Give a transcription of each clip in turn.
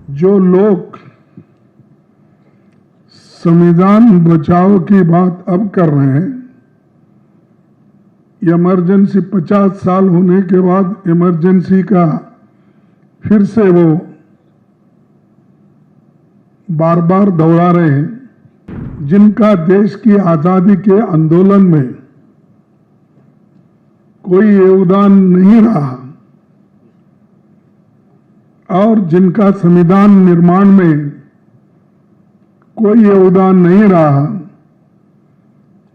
जो लोग संविधान बचाओ की बात अब कर रहे हैं, इमरजेंसी 50 साल होने के बाद इमरजेंसी का फिर से वो बार बार दोहरा रहे हैं, जिनका देश की आजादी के आंदोलन में कोई योगदान नहीं रहा और जिनका संविधान निर्माण में कोई योगदान नहीं रहा,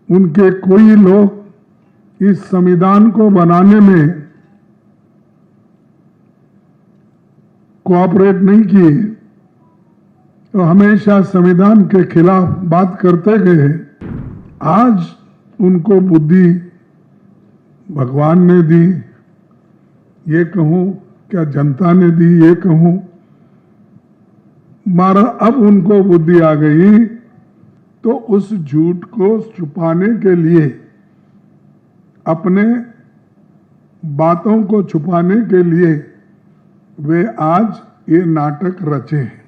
उनके कोई लोग इस संविधान को बनाने में कोऑपरेट नहीं किए, तो हमेशा संविधान के खिलाफ बात करते गए। आज उनको बुद्धि भगवान ने दी, ये कहूं क्या जनता ने दी, ये कहूं मारा, अब उनको बुद्धि आ गई तो उस झूठ को छुपाने के लिए, अपने बातों को छुपाने के लिए वे आज ये नाटक रचे हैं।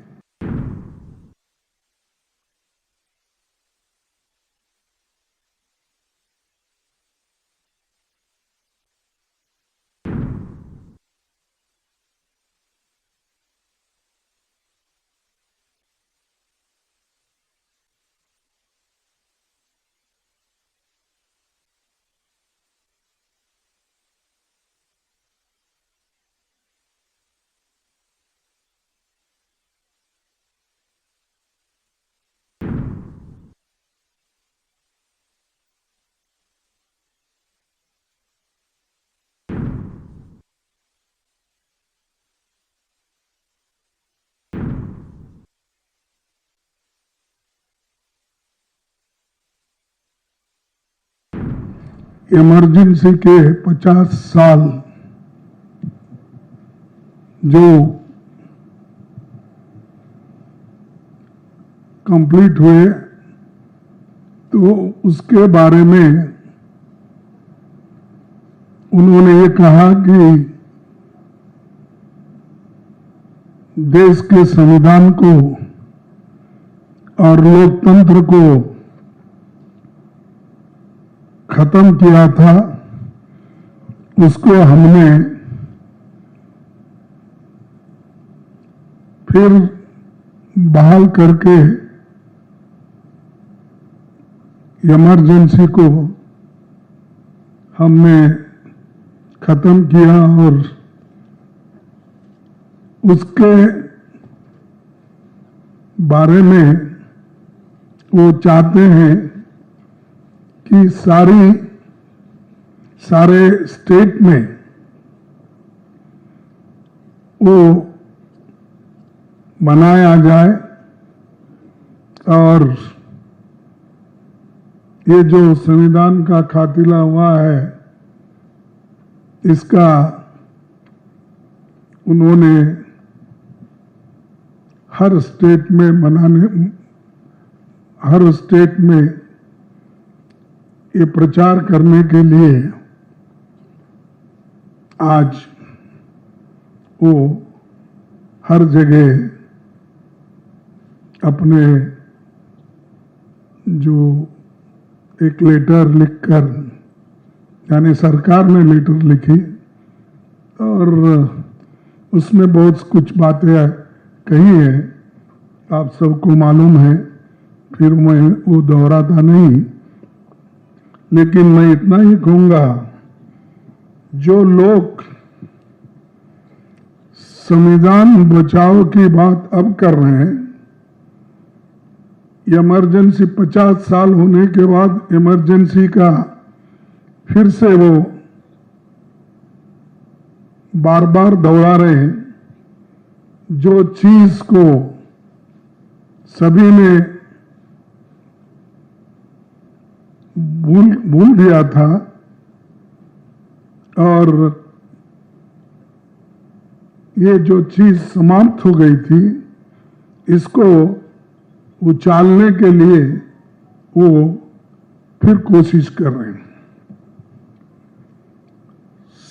इमरजेंसी के 50 साल जो कंप्लीट हुए, तो उसके बारे में उन्होंने ये कहा कि देश के संविधान को और लोकतंत्र को खत्म किया था, उसको हमने फिर बहाल करके इमरजेंसी को हमने खत्म किया और उसके बारे में वो चाहते हैं कि सारे स्टेट में वो बनाया जाए और ये जो संविधान का खातिला हुआ है, इसका उन्होंने हर स्टेट में ये प्रचार करने के लिए आज वो हर जगह अपने जो एक लेटर लिखकर, यानी सरकार ने लेटर लिखी और उसमें बहुत कुछ बातें कही है, आप सबको मालूम है, फिर मैं वो दोहराता नहीं, लेकिन मैं इतना ही कहूंगा, जो लोग संविधान बचाओ की बात अब कर रहे हैं, इमरजेंसी 50 साल होने के बाद इमरजेंसी का फिर से वो बार बार दोहरा रहे हैं, जो चीज को सभी ने भूल दिया था और ये जो चीज समाप्त हो गई थी, इसको उछालने के लिए वो फिर कोशिश कर रहे हैं।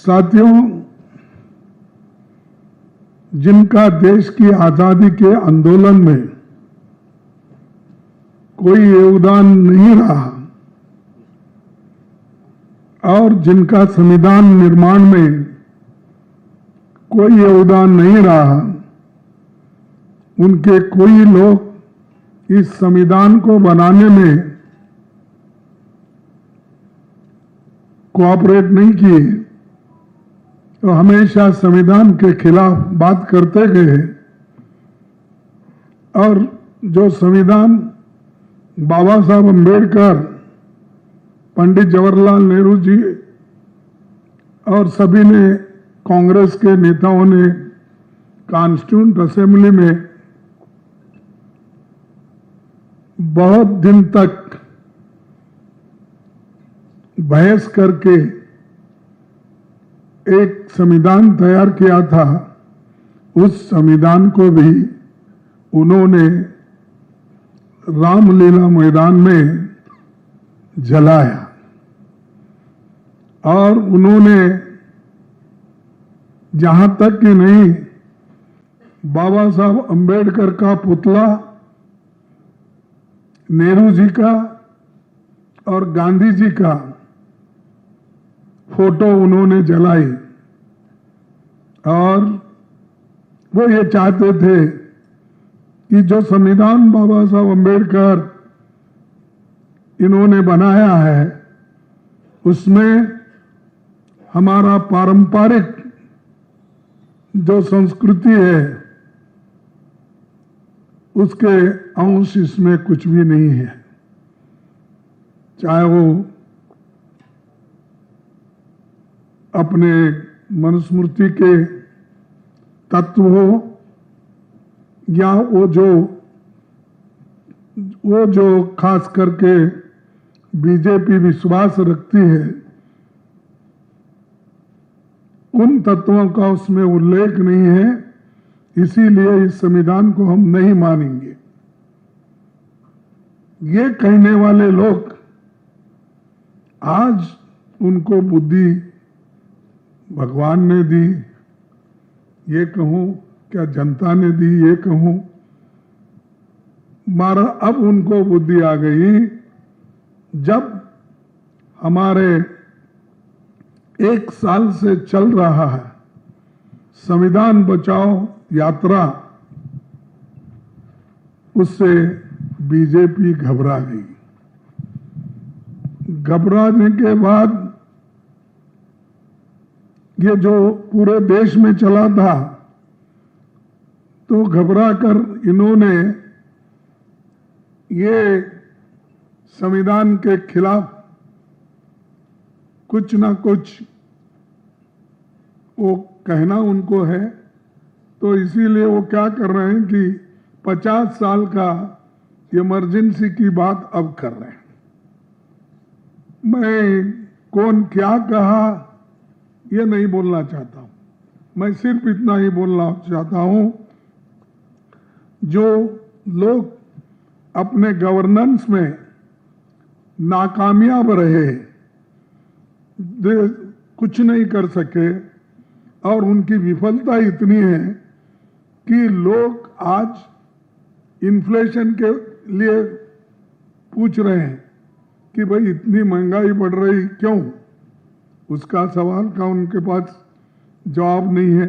साथियों, जिनका देश की आजादी के आंदोलन में कोई योगदान नहीं रहा और जिनका संविधान निर्माण में कोई योगदान नहीं रहा, उनके कोई लोग इस संविधान को बनाने में कोऑपरेट नहीं किए, तो हमेशा संविधान के खिलाफ बात करते गए। और जो संविधान बाबा साहब अम्बेडकर, पंडित जवाहरलाल नेहरू जी और सभी ने, कांग्रेस के नेताओं ने कॉन्स्टिट्यूंट असेंबली में बहुत दिन तक बहस करके एक संविधान तैयार किया था, उस संविधान को भी उन्होंने रामलीला मैदान में जलाया और उन्होंने जहां तक कि नहीं, बाबा साहब अम्बेडकर का पुतला, नेहरू जी का और गांधी जी का फोटो उन्होंने जलाई और वो ये चाहते थे कि जो संविधान बाबा साहब अम्बेडकर इन्होंने बनाया है उसमें हमारा पारंपरिक जो संस्कृति है उसके अंश इसमें कुछ भी नहीं है, चाहे वो अपने मनुस्मृति के तत्व हो या वो जो खास करके बीजेपी विश्वास रखती है, उन तत्वों का उसमें उल्लेख नहीं है, इसीलिए इस संविधान को हम नहीं मानेंगे। ये कहने वाले लोग आज उनको बुद्धि भगवान ने दी, ये कहूं क्या जनता ने दी, ये कहूं, मारा अब उनको बुद्धि आ गई जब हमारे 1 साल से चल रहा है संविधान बचाओ यात्रा, उससे बीजेपी घबरा गई। घबराने के बाद ये जो पूरे देश में चला था, तो घबरा कर इन्होंने ये संविधान के खिलाफ कुछ ना कुछ वो कहना उनको है, तो इसीलिए वो क्या कर रहे हैं कि 50 साल का इमरजेंसी की बात अब कर रहे हैं। मैं कौन क्या कहा ये नहीं बोलना चाहता हूं, मैं सिर्फ इतना ही बोलना चाहता हूं, जो लोग अपने गवर्नेंस में नाकामयाब रहे, कुछ नहीं कर सके और उनकी विफलता इतनी है कि लोग आज इन्फ्लेशन के लिए पूछ रहे हैं कि भाई इतनी महंगाई बढ़ रही क्यों, उसका सवाल का उनके पास जवाब नहीं है।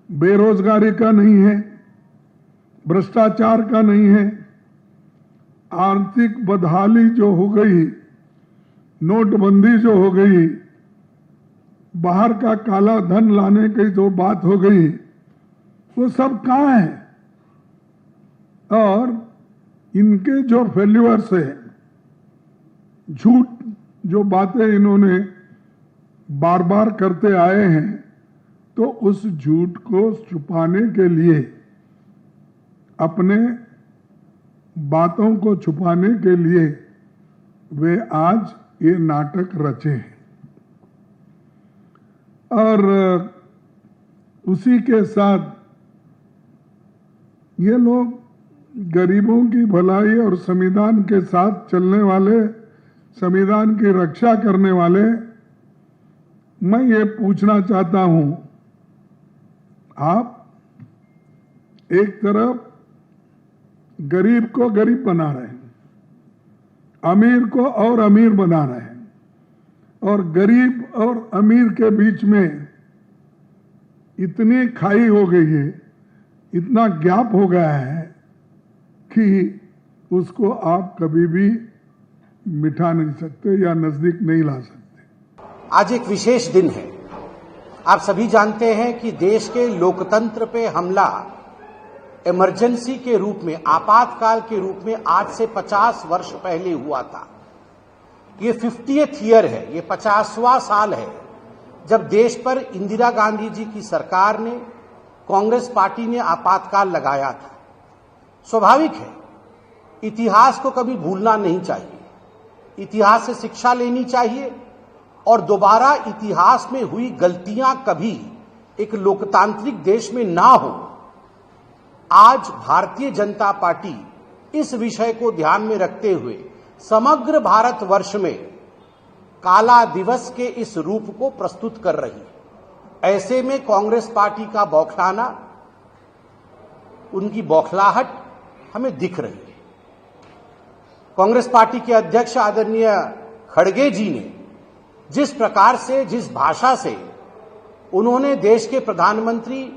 बेरोजगारी का नहीं है, भ्रष्टाचार का नहीं है, आर्थिक बदहाली जो हो गई, नोटबंदी जो हो गई, बाहर का काला धन लाने की जो बात हो गई, वो सब कहाँ है? और इनके जो फेल्यूअर्स है, झूठ जो बातें इन्होंने बार बार करते आए हैं, तो उस झूठ को छुपाने के लिए, अपने बातों को छुपाने के लिए वे आज ये नाटक रचे हैं। और उसी के साथ ये लोग गरीबों की भलाई और संविधान के साथ चलने वाले, संविधान की रक्षा करने वाले, मैं ये पूछना चाहता हूं, आप एक तरफ गरीब को गरीब बना रहे हैं, अमीर को और अमीर बना रहे हैं, और गरीब और अमीर के बीच में इतनी खाई हो गई है, इतना गैप हो गया है कि उसको आप कभी भी मिटा नहीं सकते या नजदीक नहीं ला सकते। आज एक विशेष दिन है। आप सभी जानते हैं कि देश के लोकतंत्र पे हमला इमरजेंसी के रूप में, आपातकाल के रूप में आज से 50 वर्ष पहले हुआ था। ये 50th ईयर है, ये 50वां साल है जब देश पर इंदिरा गांधी जी की सरकार ने, कांग्रेस पार्टी ने आपातकाल लगाया था। स्वाभाविक है, इतिहास को कभी भूलना नहीं चाहिए, इतिहास से शिक्षा लेनी चाहिए और दोबारा इतिहास में हुई गलतियां कभी एक लोकतांत्रिक देश में ना हो। आज भारतीय जनता पार्टी इस विषय को ध्यान में रखते हुए समग्र भारतवर्ष में काला दिवस के इस रूप को प्रस्तुत कर रही है। ऐसे में कांग्रेस पार्टी का बौखलाना, उनकी बौखलाहट हमें दिख रही है। कांग्रेस पार्टी के अध्यक्ष आदरणीय खड़गे जी ने जिस प्रकार से, जिस भाषा से उन्होंने देश के प्रधानमंत्री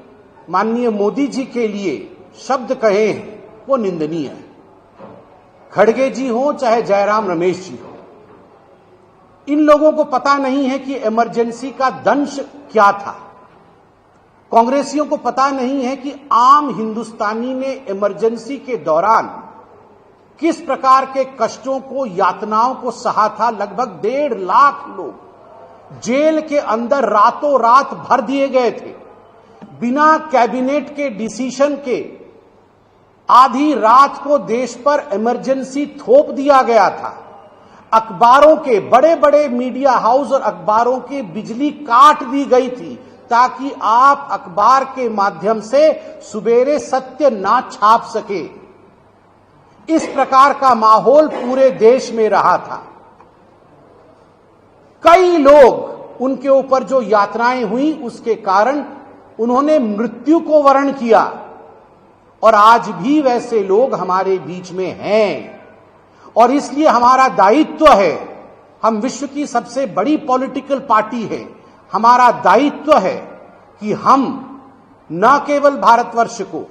माननीय मोदी जी के लिए शब्द कहे हैं, वो निंदनीय है। खड़गे जी हो चाहे जयराम रमेश जी हो, इन लोगों को पता नहीं है कि इमरजेंसी का दंश क्या था। कांग्रेसियों को पता नहीं है कि आम हिंदुस्तानी ने इमरजेंसी के दौरान किस प्रकार के कष्टों को, यातनाओं को सहा था। लगभग 1.5 लाख लोग जेल के अंदर रातों रात भर दिए गए थे। बिना कैबिनेट के डिसीजन के आधी रात को देश पर इमरजेंसी थोप दिया गया था। अखबारों के, बड़े बड़े मीडिया हाउस और अखबारों की बिजली काट दी गई थी ताकि आप अखबार के माध्यम से सुबेरे सत्य ना छाप सके। इस प्रकार का माहौल पूरे देश में रहा था। कई लोग, उनके ऊपर जो यातनाएं हुई उसके कारण उन्होंने मृत्यु को वर्ण किया, और आज भी वैसे लोग हमारे बीच में हैं। और इसलिए हमारा दायित्व है, हम विश्व की सबसे बड़ी पॉलिटिकल पार्टी है, हमारा दायित्व है कि हम न केवल भारतवर्ष को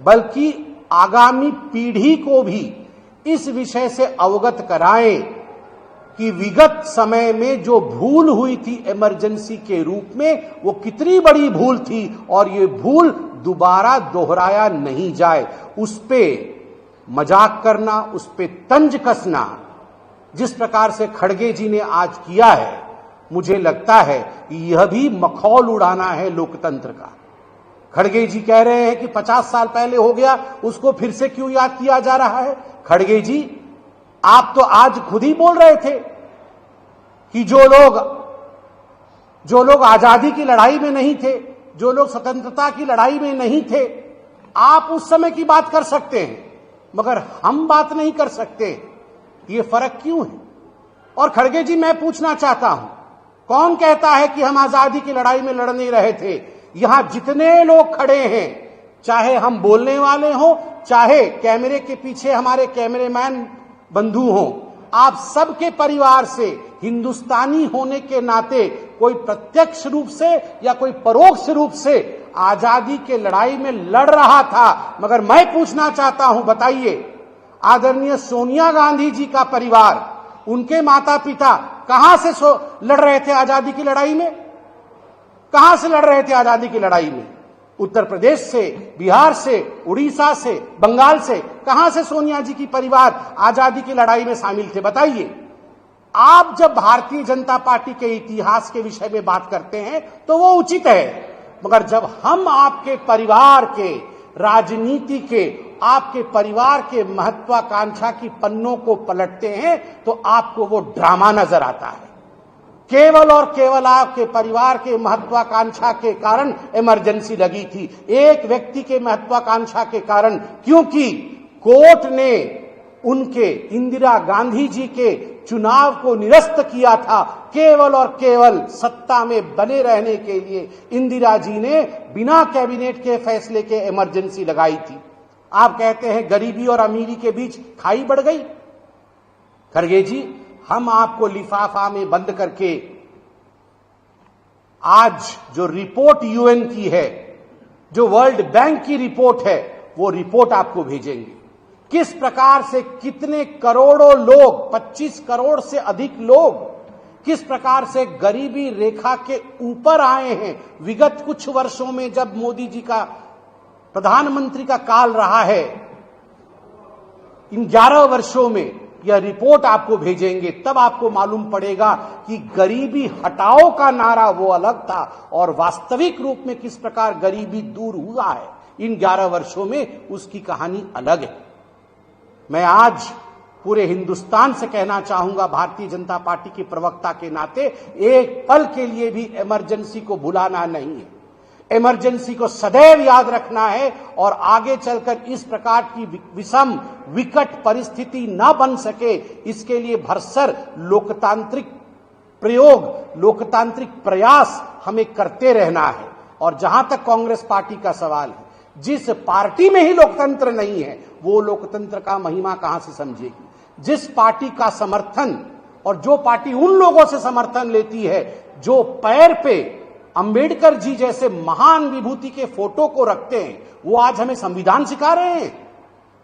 बल्कि आगामी पीढ़ी को भी इस विषय से अवगत कराएं कि विगत समय में जो भूल हुई थी इमरजेंसी के रूप में, वो कितनी बड़ी भूल थी और ये भूल दोबारा दोहराया नहीं जाए। उस पे मजाक करना, उस पे तंज कसना, जिस प्रकार से खड़गे जी ने आज किया है, मुझे लगता है कि यह भी मखौल उड़ाना है लोकतंत्र का। खड़गे जी कह रहे हैं कि 50 साल पहले हो गया, उसको फिर से क्यों याद किया जा रहा है। खड़गे जी, आप तो आज खुद ही बोल रहे थे कि जो लोग आजादी की लड़ाई में नहीं थे, जो लोग स्वतंत्रता की लड़ाई में नहीं थे, आप उस समय की बात कर सकते हैं मगर हम बात नहीं कर सकते। ये फर्क क्यों है? और खड़गे जी, मैं पूछना चाहता हूं, कौन कहता है कि हम आजादी की लड़ाई में लड़ नहीं रहे थे? यहां जितने लोग खड़े हैं, चाहे हम बोलने वाले हों, चाहे कैमरे के पीछे हमारे कैमरेमैन बंधु हों, आप सबके परिवार से हिंदुस्तानी होने के नाते कोई प्रत्यक्ष रूप से या कोई परोक्ष रूप से आजादी के लड़ाई में लड़ रहा था। मगर मैं पूछना चाहता हूं, बताइए, आदरणीय सोनिया गांधी जी का परिवार, उनके माता पिता कहां से लड़ रहे थे आजादी की लड़ाई में? कहां से लड़ रहे थे आजादी की लड़ाई में? उत्तर प्रदेश से, बिहार से, उड़ीसा से, बंगाल से, कहां से सोनिया जी की परिवार आजादी की लड़ाई में शामिल थे? बताइए। आप जब भारतीय जनता पार्टी के इतिहास के विषय में बात करते हैं तो वो उचित है, मगर जब हम आपके परिवार के, राजनीति के, आपके परिवार के महत्वाकांक्षा की पन्नों को पलटते हैं तो आपको वो ड्रामा नजर आता है। केवल और केवल आपके परिवार के महत्वाकांक्षा के कारण इमरजेंसी लगी थी, एक व्यक्ति के महत्वाकांक्षा के कारण, क्योंकि कोर्ट ने उनके, इंदिरा गांधी जी के चुनाव को निरस्त किया था केवल और केवल सत्ता में बने रहने के लिए इंदिरा जी ने बिना कैबिनेट के फैसले के इमरजेंसी लगाई थी। आप कहते हैं गरीबी और अमीरी के बीच खाई बढ़ गई। खड़गे जी, हम आपको लिफाफा में बंद करके आज जो रिपोर्ट यूएन की है, जो वर्ल्ड बैंक की रिपोर्ट है, वो रिपोर्ट आपको भेजेंगे। किस प्रकार से कितने करोड़ों लोग, 25 करोड़ से अधिक लोग किस प्रकार से गरीबी रेखा के ऊपर आए हैं विगत कुछ वर्षों में, जब मोदी जी का प्रधानमंत्री का काल रहा है। इन 11 वर्षों में यह रिपोर्ट आपको भेजेंगे, तब आपको मालूम पड़ेगा कि गरीबी हटाओ का नारा वो अलग था और वास्तविक रूप में किस प्रकार गरीबी दूर हुआ है इन 11 वर्षों में, उसकी कहानी अलग है। मैं आज पूरे हिंदुस्तान से कहना चाहूंगा, भारतीय जनता पार्टी के प्रवक्ता के नाते, एक पल के लिए भी इमरजेंसी को भुलाना नहीं है। इमरजेंसी को सदैव याद रखना है और आगे चलकर इस प्रकार की विषम विकट परिस्थिति न बन सके, इसके लिए भरसर लोकतांत्रिक प्रयोग, लोकतांत्रिक प्रयास हमें करते रहना है। और जहां तक कांग्रेस पार्टी का सवाल है, जिस पार्टी में ही लोकतंत्र नहीं है, वो लोकतंत्र का महिमा कहां से समझेगी। जिस पार्टी का समर्थन, और जो पार्टी उन लोगों से समर्थन लेती है जो पैर पे अंबेडकर जी जैसे महान विभूति के फोटो को रखते हैं, वो आज हमें संविधान सिखा रहे हैं।